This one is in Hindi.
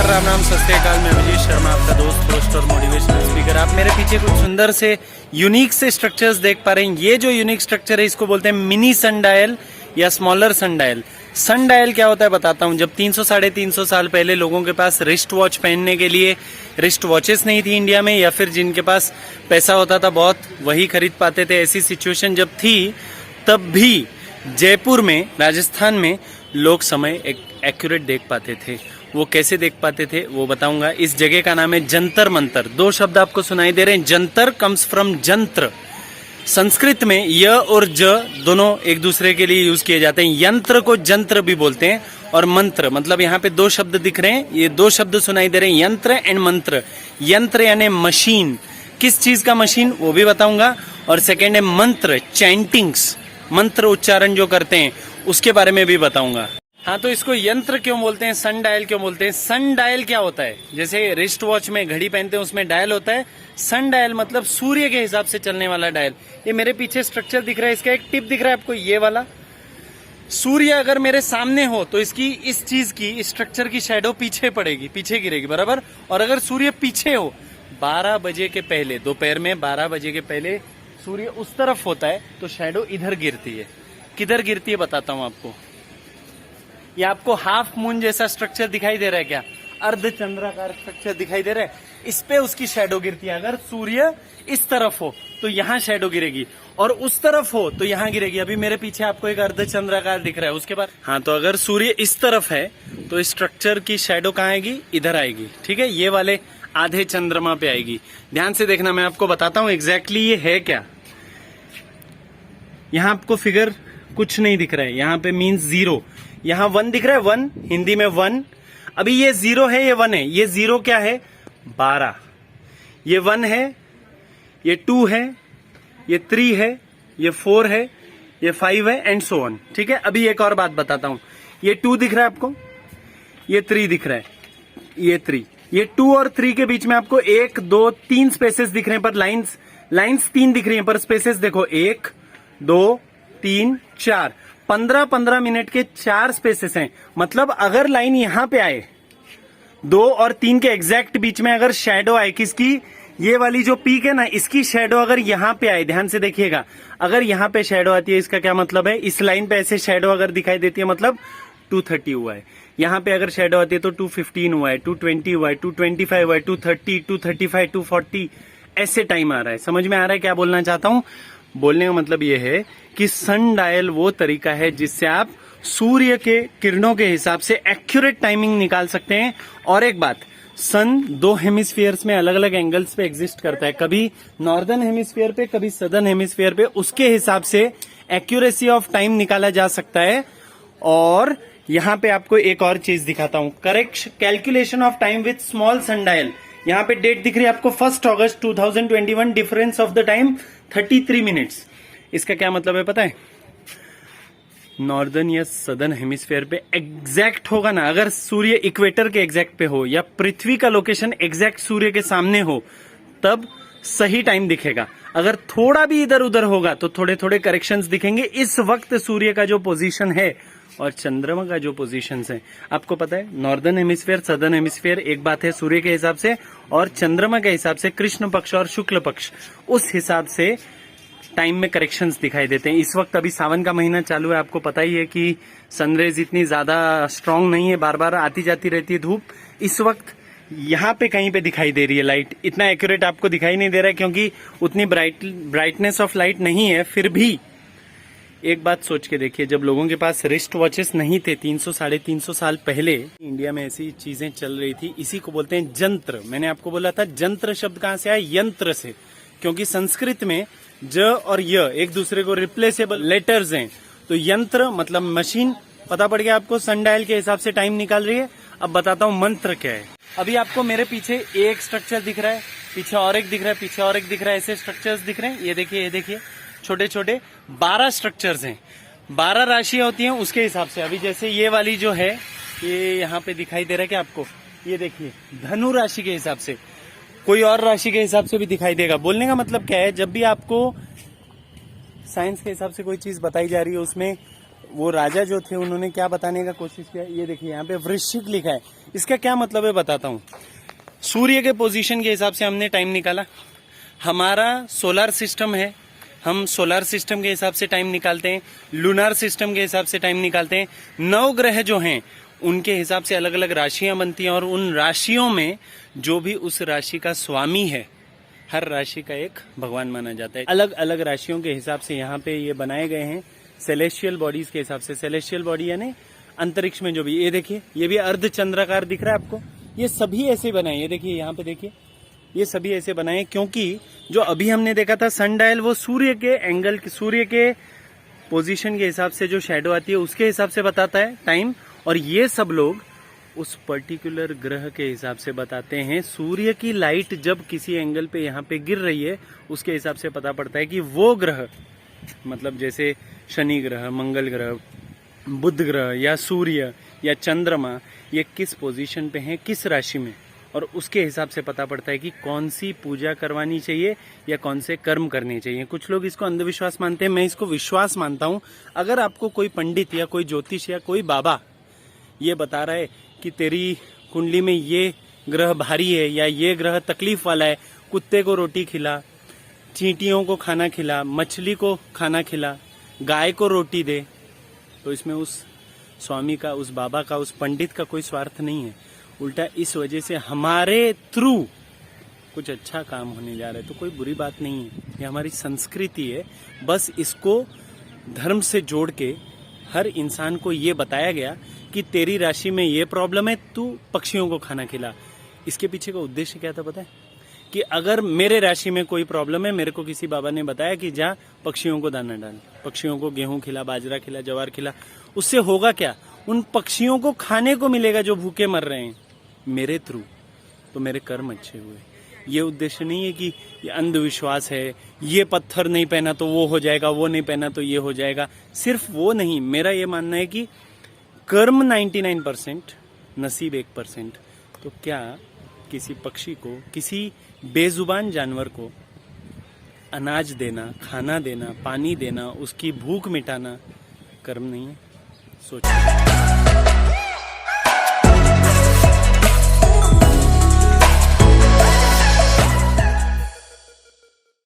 राम राम सत श्री अकाल। मैं विजय शर्मा, आपका दोस्त, होस्ट और मोटिवेशनल स्पीकर। आप मेरे पीछे कुछ सुंदर से यूनिक से स्ट्रक्चर्स देख पा रहे हैं। ये जो यूनिक स्ट्रक्चर है इसको बोलते हैं मिनी सनडायल या स्मॉलर सनडायल। सनडायल क्या होता है बताता हूँ। जब 300-350 साल पहले लोगों के पास रिस्ट वॉच पहनने के लिए रिस्ट वॉचेस नहीं थी इंडिया में, या फिर जिनके पास पैसा होता था बहुत वही खरीद पाते थे, ऐसी सिचुएशन जब थी तब भी जयपुर में, राजस्थान में लोग समय एक्यूरेट देख पाते थे। वो कैसे देख पाते थे वो बताऊंगा। इस जगह का नाम है जंतर मंतर। दो शब्द आपको सुनाई दे रहे हैं। Jantar comes from Jantra. संस्कृत में य और ज दोनों एक दूसरे के लिए यूज किए जाते हैं। यंत्र को जंत्र भी बोलते हैं और मंत्र, मतलब यहाँ पे दो शब्द दिख रहे हैं, ये दो शब्द सुनाई दे रहे हैं, यंत्र एंड मंत्र। यंत्र यानी मशीन, किस चीज का मशीन वो भी बताऊंगा। और सेकेंड है मंत्र, चैंटिंग्स, मंत्र उच्चारण जो करते हैं उसके बारे में भी बताऊंगा। हाँ, तो इसको यंत्र क्यों बोलते हैं, सन डायल क्यों बोलते हैं। सन डायल क्या होता है, जैसे रिस्ट वॉच में घड़ी पहनते हैं उसमें डायल होता है। सन डायल मतलब सूर्य के हिसाब से चलने वाला डायल। ये मेरे पीछे स्ट्रक्चर दिख रहा है, इसका एक टिप दिख रहा है आपको, ये वाला। सूर्य अगर मेरे सामने हो तो इसकी, इस चीज की, स्ट्रक्चर की शैडो पीछे पड़ेगी, पीछे गिरेगी, बराबर। और अगर सूर्य पीछे हो, 12 बजे के पहले, दोपहर में 12 बजे के पहले सूर्य उस तरफ होता है तो शैडो इधर गिरती है। किधर गिरती है बताता हूँ आपको। ये आपको हाफ मून जैसा स्ट्रक्चर दिखाई दे रहा है क्या, अर्धचंद्राकार स्ट्रक्चर दिखाई दे रहा है, इस पे उसकी शैडो गिरती है। अगर सूर्य इस तरफ हो तो यहाँ शैडो गिरेगी, और उस तरफ हो तो यहाँ गिरेगी। अभी मेरे पीछे आपको एक अर्धचंद्राकार दिख रहा है, उसके बाद हाँ, तो अगर सूर्य इस तरफ है तो स्ट्रक्चर की शैडो कहाँ आएगी, इधर आएगी। ठीक है, ये वाले आधे चंद्रमा पे आएगी। ध्यान से देखना, मैं आपको बताता हूँ एग्जैक्टली ये है क्या। यहाँ आपको फिगर कुछ नहीं दिख रहा है, यहाँ पे मीन्स 0, यहाँ 1 दिख रहा है, 1 हिंदी में 1। अभी ये 0 है, ये 1 है। ये 0 क्या है, 12। ये 1 है, ये 2 है, ये 3 है, ये 4 है, ये 5 है, एंड सो ऑन। ठीक है, अभी एक और बात बताता हूं। ये 2 दिख रहा है आपको, ये 3 दिख रहा है, ये 3, ये 2 और 3 के बीच में आपको 1 2 3 स्पेसेस दिख रहे हैं, पर लाइंस 3 दिख रही हैं, पर स्पेसेस देखो 1 2 3 4, 15-15 मिनट के 4 स्पेसेस हैं। मतलब अगर लाइन यहां पे आए, 2 और 3 के एग्जैक्ट बीच में अगर शैडो आए, किसकी, ये वाली जो पीक है ना, इसकी शैडो अगर यहां पे आए, ध्यान से देखिएगा, अगर यहां पे शैडो आती है इसका क्या मतलब है, इस लाइन पे ऐसे शैडो अगर दिखाई देती है मतलब 230 हुआ है। यहां पे अगर शैडो आती है तो 215 हुआ है, 220 हुआ है, 225 हुआ है, 230, 235, 240, ऐसे टाइम आ रहा है। समझ में आ रहा है क्या बोलना चाहता हूं। बोलने का मतलब ये है कि सन डायल वो तरीका है जिससे आप सूर्य के किरणों के हिसाब से एक्यूरेट टाइमिंग निकाल सकते हैं। और एक बात, सन 2 हेमिस्फीयर्स में अलग अलग एंगल्स पे एग्जिस्ट करता है, कभी नॉर्दर्न हेमिस्फीयर पे, कभी सदर्न हेमिस्फीयर पे। उसके हिसाब से एक्यूरेसी ऑफ टाइम निकाला जा सकता है। और यहाँ पे आपको एक और चीज दिखाता हूँ, correct calculation of time with small sun dial. यहाँ पे डेट दिख रही है आपको 1 अगस्त 2021, difference of the time 33 minutes. इसका क्या मतलब है पता है, नॉर्दर्न या सदर्न हेमिस्फीयर पे एग्जैक्ट होगा ना, अगर सूर्य इक्वेटर के एग्जैक्ट पे हो या पृथ्वी का लोकेशन एग्जैक्ट सूर्य के सामने हो, तब सही टाइम दिखेगा। अगर थोड़ा भी इधर उधर होगा तो थोड़े थोड़े करेक्शंस दिखेंगे। इस वक्त सूर्य का जो पोजीशन है और चंद्रमा का जो पोजीशन है, आपको पता है, नॉर्दर्न हेमिस्फीयर, सदर्न हेमिस्फीयर एक बात है सूर्य के हिसाब से, और चंद्रमा के हिसाब से कृष्ण पक्ष और शुक्ल पक्ष, उस हिसाब से टाइम में करेक्शंस दिखाई देते हैं। इस वक्त अभी सावन का महीना चालू है, आपको पता ही है कि सनरेज इतनी ज्यादा स्ट्रांग नहीं है, बार बार आती जाती रहती है धूप। इस वक्त यहाँ पे कहीं पे दिखाई दे रही है लाइट, इतना एक्यूरेट आपको दिखाई नहीं दे रहा है क्योंकि उतनी ब्राइटनेस ऑफ लाइट नहीं है। फिर भी एक बात सोच के देखिए, जब लोगों के पास रिस्ट वॉचेस नहीं थे 300 350 साल पहले, इंडिया में ऐसी चीजें चल रही थी। इसी को बोलते हैं जंत्र। मैंने आपको बोला था जंत्र शब्द कहाँ से आया, यंत्र से, क्योंकि संस्कृत में ज और य एक दूसरे को रिप्लेसेबल लेटर्स हैं। तो यंत्र मतलब मशीन। पता पड़ गया आपको, सनडायल के हिसाब से टाइम निकाल रही है। अब बताता हूँ मंत्र क्या है। अभी आपको मेरे पीछे एक स्ट्रक्चर दिख रहा है, पीछे और एक दिख रहा है, पीछे और एक दिख रहा है, ऐसे स्ट्रक्चर्स दिख रहे हैं। ये देखिए, ये देखिए, छोटे छोटे 12 स्ट्रक्चर्स हैं। 12 राशियां होती हैं उसके हिसाब से। अभी जैसे ये वाली जो है, ये यहाँ पे दिखाई दे रहा है क्या आपको, ये देखिए धनु राशि के हिसाब से, कोई और राशि के हिसाब से भी दिखाई देगा। बोलने का मतलब क्या है, जब भी आपको साइंस के हिसाब से कोई चीज बताई जा रही है, उसमें वो राजा जो थे उन्होंने क्या बताने का कोशिश किया, ये देखिए यहाँ पे वृश्चिक लिखा है। इसका क्या मतलब है बताता हूँ। सूर्य के पोजीशन के हिसाब से हमने टाइम निकाला। हमारा सोलर सिस्टम है, हम सोलर सिस्टम के हिसाब से टाइम निकालते हैं, लूनार सिस्टम के हिसाब से टाइम निकालते हैं। 9 ग्रह जो हैं उनके हिसाब से अलग अलग राशियां बनती हैं, और उन राशियों में जो भी उस राशि का स्वामी है, हर राशि का एक भगवान माना जाता है। अलग अलग राशियों के हिसाब से यहाँ पे ये बनाए गए हैं, सेलेस्टियल बॉडीज के हिसाब से। सेलेस्टियल बॉडी यानी अंतरिक्ष में जो भी, ये देखिए ये भी अर्धचंद्राकार दिख रहा है आपको। ये सभी ऐसे बनाए, ये देखिए यहाँ पे देखिए, ये सभी ऐसे बनाए, क्योंकि जो अभी हमने देखा था सनडायल, वो सूर्य के एंगल, सूर्य के पोजीशन के हिसाब से जो शैडो आती है उसके हिसाब से बताता है टाइम। और ये सब लोग उस पर्टिकुलर ग्रह के हिसाब से बताते हैं। सूर्य की लाइट जब किसी एंगल पे यहाँ पे गिर रही है, उसके हिसाब से पता पड़ता है कि वो ग्रह, मतलब जैसे शनि ग्रह, मंगल ग्रह, बुध ग्रह या सूर्य या चंद्रमा, ये किस पोजीशन पे हैं, किस राशि में, और उसके हिसाब से पता पड़ता है कि कौन सी पूजा करवानी चाहिए या कौन से कर्म करने चाहिए। कुछ लोग इसको अंधविश्वास मानते हैं, मैं इसको विश्वास मानता हूं। अगर आपको कोई पंडित या कोई ज्योतिष या कोई बाबा ये बता रहा है कि तेरी कुंडली में ये ग्रह भारी है या ये ग्रह तकलीफ वाला है, कुत्ते को रोटी खिला, चींटियों को खाना खिला, मछली को खाना खिला, गाय को रोटी दे, तो इसमें उस स्वामी का, उस बाबा का, उस पंडित का कोई स्वार्थ नहीं है। उल्टा इस वजह से हमारे थ्रू कुछ अच्छा काम होने जा रहा है, तो कोई बुरी बात नहीं है। ये हमारी संस्कृति है। बस इसको धर्म से जोड़ के हर इंसान को ये बताया गया कि तेरी राशि में ये प्रॉब्लम है, तू पक्षियों को खाना खिला। इसके पीछे का उद्देश्य क्या था पता है, कि अगर मेरे राशि में कोई प्रॉब्लम है, मेरे को किसी बाबा ने बताया कि जा पक्षियों को दाना डाल, पक्षियों को गेहूं खिला, बाजरा खिला, ज्वार खिला, उससे होगा क्या, उन पक्षियों को खाने को मिलेगा जो भूखे मर रहे हैं मेरे थ्रू, तो मेरे कर्म अच्छे हुए। ये उद्देश्य नहीं है कि ये अंधविश्वास है, ये पत्थर नहीं पहना तो वो हो जाएगा, वो नहीं पहना तो ये हो जाएगा। सिर्फ वो नहीं, मेरा ये मानना है कि कर्म 99%, नसीब 1%। तो क्या किसी पक्षी को, किसी बेजुबान जानवर को अनाज देना, खाना देना, पानी देना, उसकी भूख मिटाना कर्म नहीं है? सोचो।